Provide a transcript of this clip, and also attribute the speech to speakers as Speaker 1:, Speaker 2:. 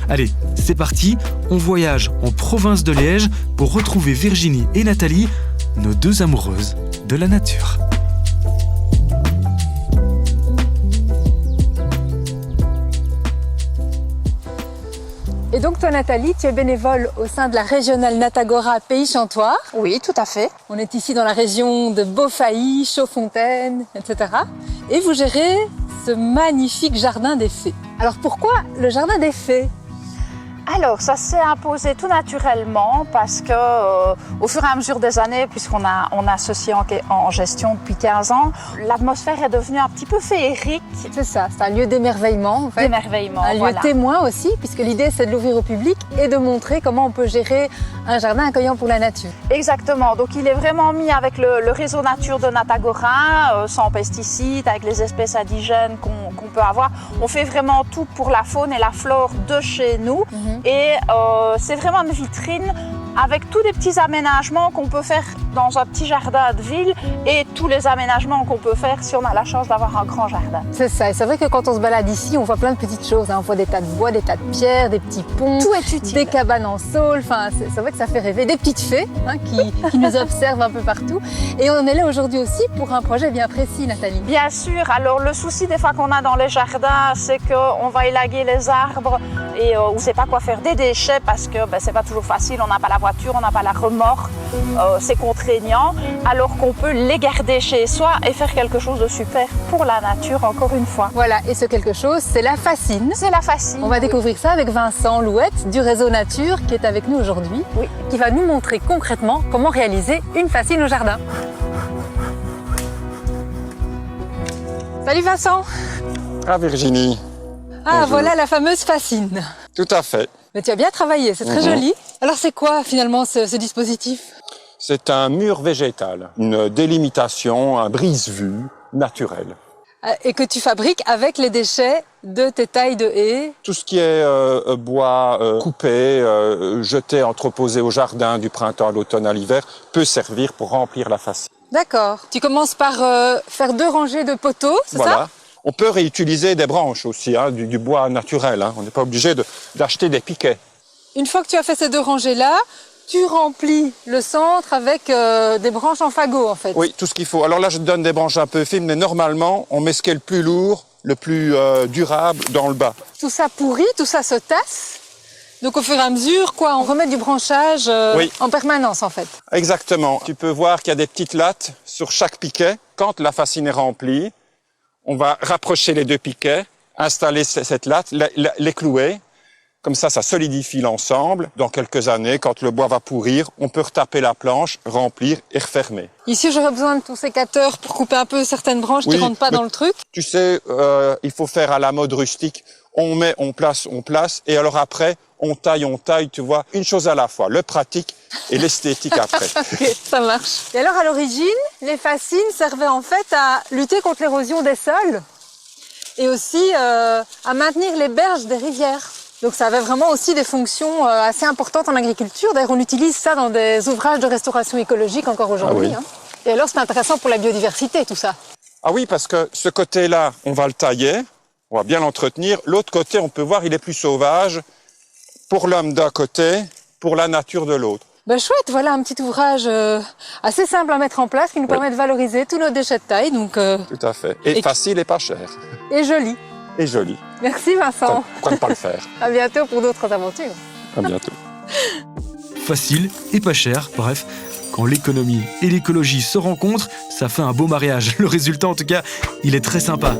Speaker 1: Allez, c'est parti, on voyage en province de Liège pour retrouver Virginie et Nathalie, nos deux amoureuses de la nature.
Speaker 2: Et donc toi Nathalie, tu es bénévole au sein de la régionale Natagora Pays Chantoir.
Speaker 3: Oui, tout à fait.
Speaker 2: On est ici dans la région de Beaufailly, Chaudfontaine, etc. Et vous gérez ce magnifique jardin des fées. Alors pourquoi le jardin des fées ?
Speaker 3: Alors, ça s'est imposé tout naturellement parce que, au fur et à mesure des années, puisqu'on a ceci en gestion depuis 15 ans, l'atmosphère est devenue un petit peu féerique.
Speaker 2: C'est ça, c'est un lieu d'émerveillement en fait.
Speaker 3: D'émerveillement,
Speaker 2: un lieu témoin aussi, puisque l'idée c'est de l'ouvrir au public et de montrer comment on peut gérer un jardin accueillant pour la nature.
Speaker 3: Exactement, donc il est vraiment mis avec le réseau nature de Natagora, sans pesticides, avec les espèces indigènes qu'on peut avoir. On fait vraiment tout pour la faune et la flore de chez nous. Et c'est vraiment une vitrine avec tous les petits aménagements qu'on peut faire dans un petit jardin de ville et tous les aménagements qu'on peut faire si on a la chance d'avoir un grand jardin.
Speaker 2: C'est ça, et c'est vrai que quand on se balade ici, on voit plein de petites choses. On voit des tas de bois, des tas de pierres, des petits ponts,
Speaker 3: tout est utile.
Speaker 2: Des cabanes en saule, enfin, c'est vrai que ça fait rêver. Des petites fées qui nous observent un peu partout. Et on est là aujourd'hui aussi pour un projet bien précis, Nathalie.
Speaker 3: Bien sûr, alors le souci des fois qu'on a dans les jardins, c'est qu'on va élaguer les arbres et on ne sait pas quoi faire des déchets parce que c'est pas toujours facile, on n'a pas la voiture, on n'a pas la remorque, c'est contraignant, alors qu'on peut les garder chez soi et faire quelque chose de super pour la nature, encore une fois.
Speaker 2: Voilà, et ce quelque chose, c'est la fascine.
Speaker 3: C'est la fascine.
Speaker 2: On va découvrir ça avec Vincent Louette du réseau Nature qui est avec nous aujourd'hui, qui va nous montrer concrètement comment réaliser une fascine au jardin. Salut Vincent.
Speaker 4: Ah Virginie.
Speaker 2: Ah
Speaker 4: Bonjour.
Speaker 2: Voilà la fameuse fascine.
Speaker 4: Tout à fait.
Speaker 2: Mais tu as bien travaillé, c'est très joli. Alors c'est quoi finalement ce dispositif ?
Speaker 4: C'est un mur végétal, une délimitation, un brise-vue naturel.
Speaker 2: Et que tu fabriques avec les déchets de tes tailles de haies.
Speaker 4: Tout ce qui est bois coupé, jeté, entreposé au jardin du printemps à l'automne à l'hiver peut servir pour remplir la fascine.
Speaker 2: D'accord. Tu commences par faire 2 rangées de poteaux, c'est ça ?
Speaker 4: On peut réutiliser des branches aussi, du bois naturel. On n'est pas obligé d'acheter des piquets.
Speaker 2: Une fois que tu as fait ces 2 rangées-là, tu remplis le centre avec des branches en fagot, en fait.
Speaker 4: Oui, tout ce qu'il faut. Alors là, je te donne des branches un peu fines, mais normalement, on met ce qui est le plus lourd, le plus durable dans le bas.
Speaker 2: Tout ça pourrit, tout ça se tasse. Donc au fur et à mesure, on remet du branchage en permanence, en fait.
Speaker 4: Exactement. Tu peux voir qu'il y a des petites lattes sur chaque piquet. Quand la fascine est remplie, on va rapprocher les 2 piquets, installer cette latte, les clouer. Comme ça solidifie l'ensemble. Dans quelques années, quand le bois va pourrir, on peut retaper la planche, remplir et refermer.
Speaker 2: Ici, j'aurais besoin de ton sécateur pour couper un peu certaines branches qui ne rentrent pas dans le truc.
Speaker 4: Tu sais, il faut faire à la mode rustique. On met, on place, et alors après, on taille, tu vois. Une chose à la fois, le pratique et l'esthétique après.
Speaker 2: Ok, ça marche. Et alors, à l'origine, les fascines servaient en fait à lutter contre l'érosion des sols et aussi à maintenir les berges des rivières. Donc ça avait vraiment aussi des fonctions assez importantes en agriculture. D'ailleurs, on utilise ça dans des ouvrages de restauration écologique encore aujourd'hui.
Speaker 4: Ah oui.
Speaker 2: Et alors, c'est intéressant pour la biodiversité, tout ça.
Speaker 4: Ah oui, parce que ce côté-là, on va le tailler, on va bien l'entretenir. L'autre côté, on peut voir, il est plus sauvage. Pour l'homme d'un côté, pour la nature de l'autre.
Speaker 2: Ben chouette, voilà un petit ouvrage assez simple à mettre en place qui nous permet de valoriser tous nos déchets de taille. Donc,
Speaker 4: tout à fait. Et facile et pas cher.
Speaker 2: Et joli.
Speaker 4: Et joli.
Speaker 2: Merci Vincent.
Speaker 4: Pourquoi ne pas le faire?
Speaker 2: À bientôt pour d'autres aventures.
Speaker 4: À bientôt.
Speaker 1: Facile et pas cher, bref. Quand l'économie et l'écologie se rencontrent, ça fait un beau mariage. Le résultat, en tout cas, il est très sympa.